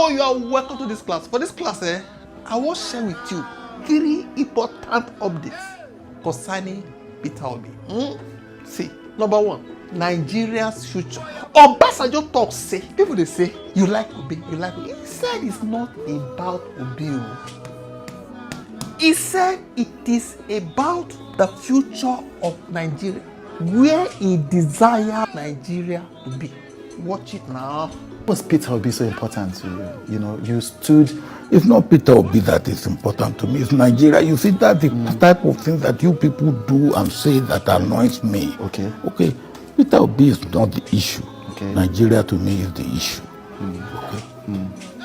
So you are welcome to this class. For this class, I will share with you 3 important updates concerning Peter Obi. See, number 1, Nigeria's future. Obasanjo talk say, people they say, you like Obi, you like Obi. He said it's not about Obi. He said it is about the future of Nigeria, where he desires Nigeria to be. Watch it now. Was Peter Obi so important to you? You know, you stood. It's not Peter Obi that is important to me. It's Nigeria. You see, that's the type of things that you people do and say that annoys me. Okay. Okay. Peter Obi is not the issue. Okay. Nigeria to me is the issue. Okay.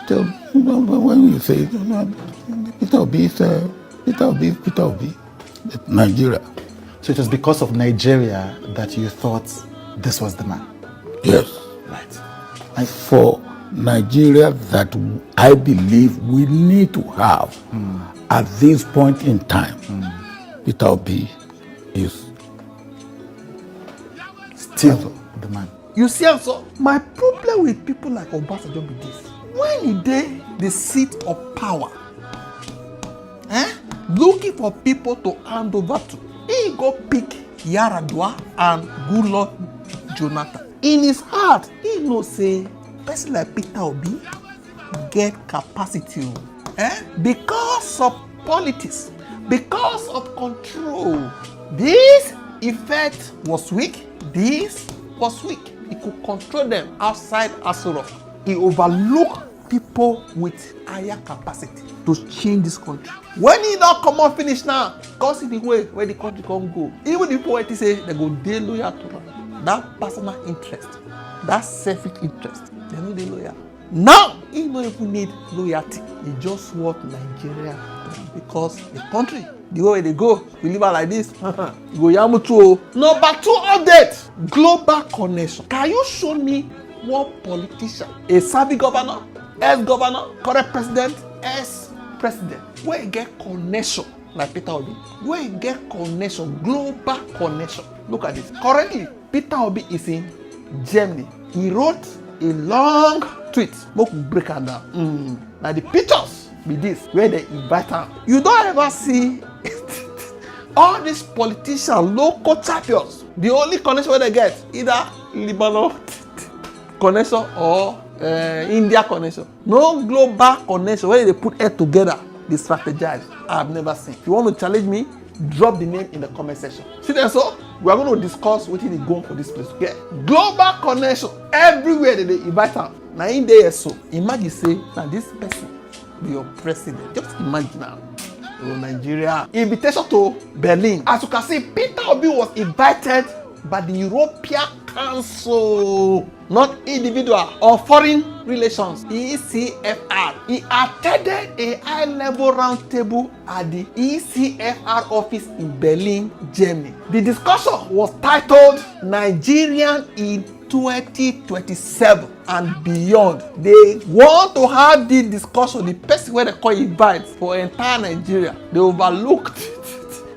So when you say Peter Obi is Peter Obi, Nigeria. So it was because of Nigeria that you thought this was the man? Yes. Right. And for Nigeria that I believe we need to have at this point in time, Peter Obi is Still the man. You see, also, my problem with people like Obasanjo be this. When they seat of power, looking for people to hand over to, he go pick Yaradua and Goodluck Jonathan. In his heart, he know say person like Peter Obi get capacity, because of politics, because of control. This effect was weak. This was weak. He could control them outside Aso Rock. He overlooked people with higher capacity to change this country. When he don't come on finish now, come see the way where the country can go. Even the people who say they go dey loyal to them. That personal interest, that selfish interest, they no dey loyal. Now, he don't even need loyalty. He just want Nigeria to be, because the country, the way they go, we live like this. Go yamutu. Number 2 update, global connection. Can you show me one politician, a serving governor, ex-governor, current president, ex-president, where you get connection like Peter Obi, where you get connection, global connection? Look at this. Currently, Peter Obi is in Germany. He wrote a long tweet. Make we break am down. Now the pictures be this, where they invite him. You don't ever see all these politicians, local champions. The only connection where they get either Lebanon connection or India connection. No global connection where they put it together. They strategize. I've never seen. If you want to challenge me, drop the name in the comment section. See that? So we are going to discuss what is going for this place. Okay? Global connection everywhere that they invite them. Now in there, so imagine say now this person be your president. Just imagine now. Oh, Nigeria. Invitation to Berlin. As you can see, Peter Obi was invited by the European Council, not individual or foreign relations, ECFR. He attended a high-level roundtable at the ECFR office in Berlin, Germany. The discussion was titled Nigerian in 2027 and beyond. They want to have this discussion. The person where they call invite for entire Nigeria, they overlooked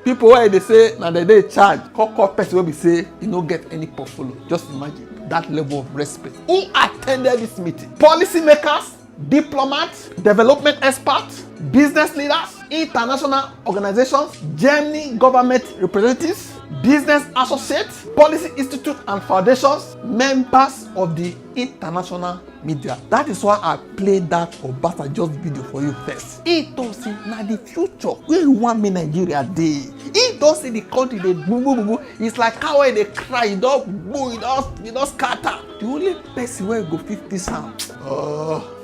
people where they say now they charge. Call person where we say you don't get any portfolio. Just imagine that level of respect. Who attended this meeting? Policymakers, diplomats, development experts, business leaders, international organizations, Germany government representatives, business associates, policy institutes and foundations, members of the international media. That is why I played that Obasanjo's video for you first. He don't see now the future where you want me Nigeria dey. He don't see the country they boo. It's like how they cry, you don't boo, you don't scatter. The only person where you go fit this out.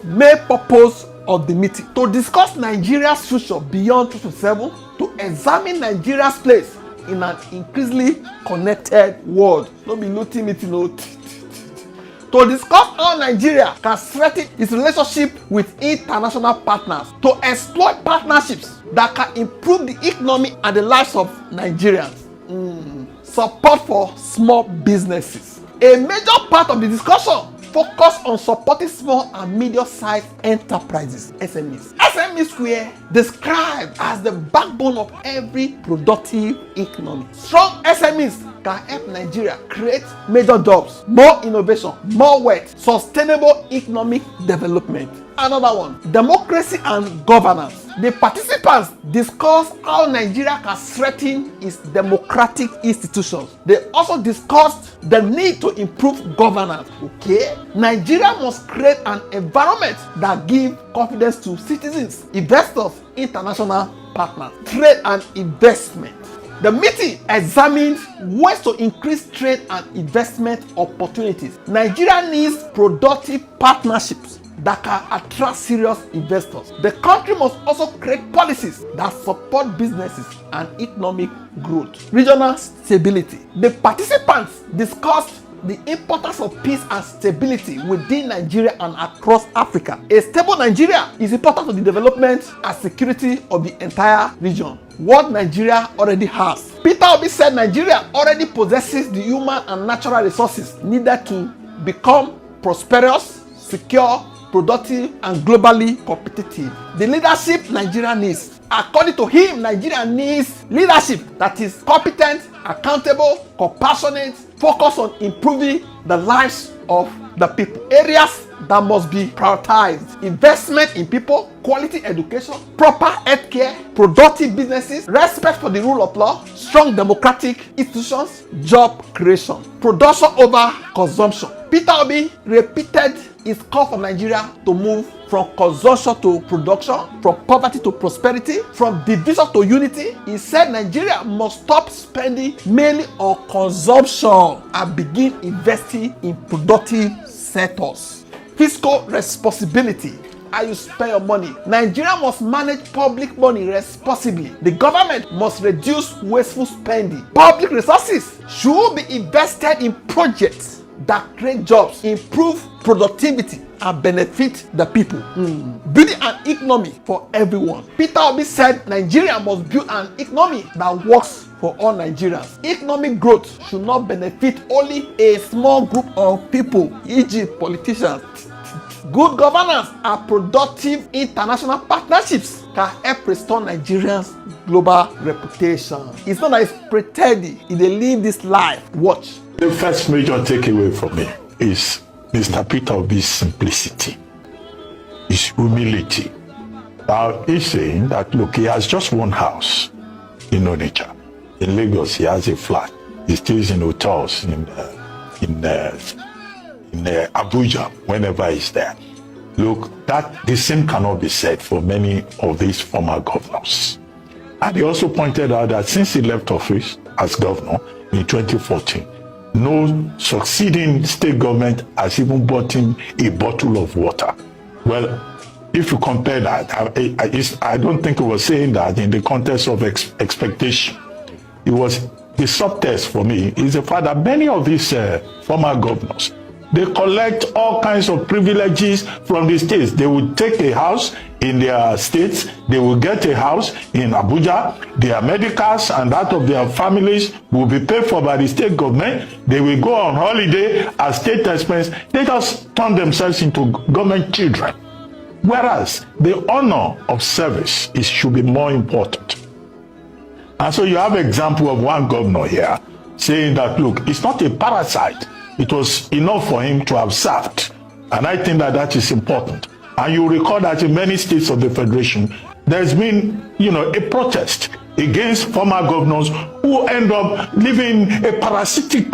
Main purpose of the meeting to discuss Nigeria's future beyond 2027, to examine Nigeria's place in an increasingly connected world. No be looting meeting, no. To discuss how Nigeria can strengthen its relationship with international partners, to exploit partnerships that can improve the economy and the lives of Nigerians. Support for small businesses. A major part of the discussion focus on supporting small and medium-sized enterprises, SMEs. SMEs were described as the backbone of every productive economy. Strong SMEs can help Nigeria create major jobs, more innovation, more wealth, sustainable economic development. Another one, democracy and governance. The participants discuss how Nigeria can strengthen its democratic institutions. They also discussed the need to improve governance. Okay, Nigeria must create an environment that gives confidence to citizens, investors, international partners, trade and investment. The meeting examined ways to increase trade and investment opportunities. Nigeria needs productive partnerships that can attract serious investors. The country must also create policies that support businesses and economic growth. Regional stability. The participants discussed the importance of peace and stability within Nigeria and across Africa. A stable Nigeria is important to the development and security of the entire region. What Nigeria already has. Peter Obi said Nigeria already possesses the human and natural resources needed to become prosperous, secure, productive, and globally competitive. The leadership Nigeria needs. According to him, Nigeria needs leadership that is competent, accountable, compassionate, focused on improving the lives of the people. Areas that must be prioritized: investment in people, quality education, proper healthcare, productive businesses, respect for the rule of law, strong democratic institutions, job creation, production over consumption. Peter Obi repeated his call for Nigeria to move from consumption to production, from poverty to prosperity, from division to unity. He said Nigeria must stop spending mainly on consumption and begin investing in productive sectors. Fiscal responsibility. How you spend your money. Nigeria must manage public money responsibly. The government must reduce wasteful spending. Public resources should be invested in projects that create jobs, improve productivity, and benefit the people. Building an economy for everyone. Peter Obi said Nigeria must build an economy that works for all Nigerians. Economic growth should not benefit only a small group of people, e.g. politicians. Good governance and productive international partnerships can help restore Nigerians' global reputation. It's not that it's pretending, if they live this life. Watch. The first major takeaway for me is Mr. Peter Obi's simplicity, his humility. Now, he's saying that, look, he has just one house in Onitsha. In Lagos, he has a flat. He stays in hotels in Abuja whenever he's there. Look, that the same cannot be said for many of these former governors. And he also pointed out that since he left office as governor in 2014, no succeeding state government has even bought him a bottle of water. Well, if you compare that, I don't think he was saying that in the context of expectation. It was the subtext for me is the fact that many of these former governors, they collect all kinds of privileges from the states. They will take a house in their states, they will get a house in Abuja, their medicals and that of their families will be paid for by the state government. They will go on holiday as state expense. They just turn themselves into government children. Whereas the honor of service should be more important. And so you have an example of one governor here saying that, look, it's not a parasite. It was enough for him to have served. And I think that that is important. And you recall that in many states of the Federation, there's been, a protest against former governors who end up living a parasitic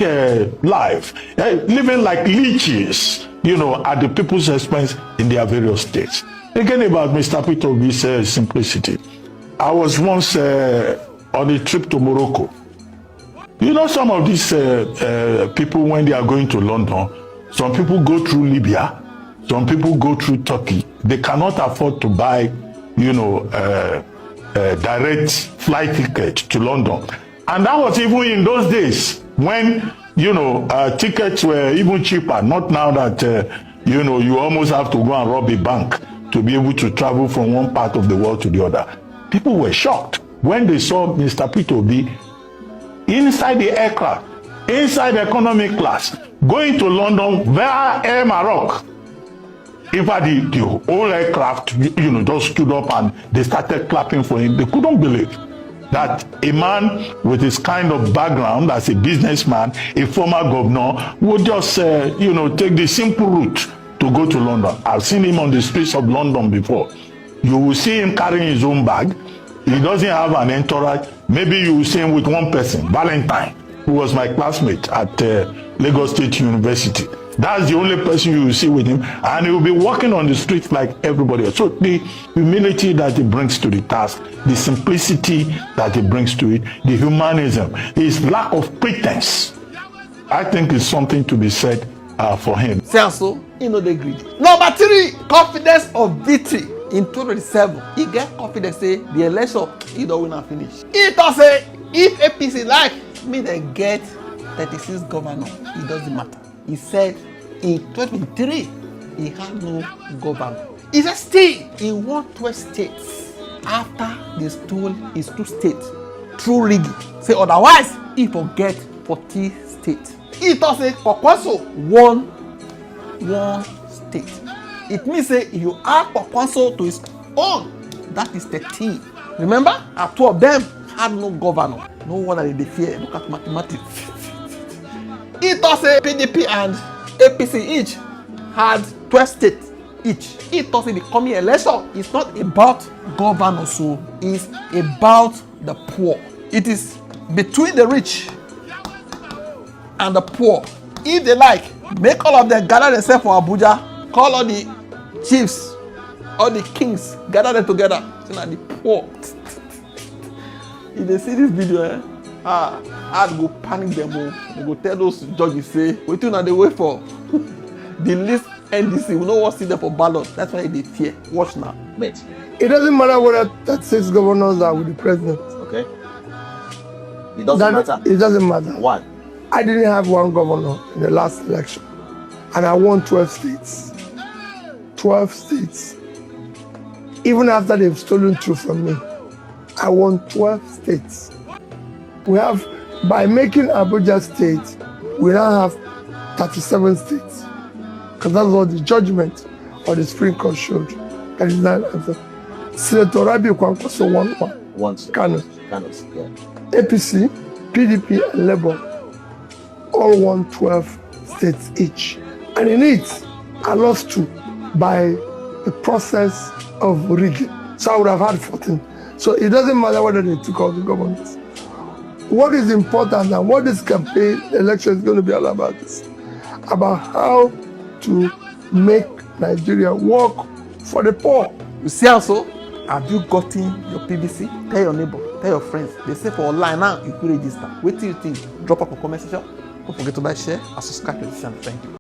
life, living like leeches, at the people's expense in their various states. Again, about Mr. Peter Obi's simplicity. I was once on a trip to Morocco. Some of these people, when they are going to London, some people go through Libya, some people go through Turkey. They cannot afford to buy, direct flight ticket to London. And that was even in those days when, tickets were even cheaper. Not now that, you almost have to go and rob a bank to be able to travel from one part of the world to the other. People were shocked when they saw Mr. Peter Obi inside the aircraft, inside economic class, going to London via Air Maroc. In fact, the whole aircraft, just stood up and they started clapping for him. They couldn't believe that a man with his kind of background as a businessman, a former governor, would just, take the simple route to go to London. I've seen him on the streets of London before. You will see him carrying his own bag. He doesn't have an entourage. Maybe you will see him with one person, Valentine, who was my classmate at Lagos State University. That's the only person you will see with him, and he will be walking on the streets like everybody else. So the humility that he brings to the task, the simplicity that he brings to it, the humanism, his lack of pretense, I think is something to be said for him. So, he no dey greedy. Number 3, confidence of victory. In 2027, he get confidence say the election he don win and finish. He talk say if APC like me, they get 36 governor, it doesn't matter. He said in 2023 he had no governor. He said still he won 12 states after they stole his 2 states through rigging. Say otherwise he forget 40 states. He talk say Kwankwaso won 1 state. It means say if you add Kwankwaso to his own, that is 13. Remember, 2 of them had no governor. No wonder they fear. Look at mathematics. He thought say PDP and APC each had 12 states each. He thought say the coming election is not about governors, so it's about the poor. It is between the rich and the poor. If they like, make all of them gather themselves for Abuja, call all the chiefs, all the kings, gather them together. So now the poor. If they see this video, I'd go panic them. They go tell those judges, say, wait till now they wait for the list NDC. We don't want to see them for ballot. That's why they fear. Watch now. Wait. It doesn't matter whether 36 governors are with the president. Okay. It doesn't matter. It doesn't matter. Why? I didn't have 1 governor in the last election, and I won 12 states. 12 states. Even after they've stolen truth from me, I won 12 states. We have, by making Abuja state, we now have 37 states. Because that's what the judgment of the Supreme Court showed. That is not answer. Senator Rabiu Kwankwaso won 1. Once. Kano. Yeah. APC, PDP, and Labour all won 12 states each. And in it, I lost 2 by the process of rigging. So I would have had 14. So it doesn't matter whether they took all the governors. What is important and what this campaign election is going to be all about is about how to make Nigeria work for the poor. You see also, have you gotten your PVC? Tell your neighbor, tell your friends. They say for online now, you could register. Wait till you think. Drop up a comment section. Don't forget to like, share, and subscribe to this channel. Thank you.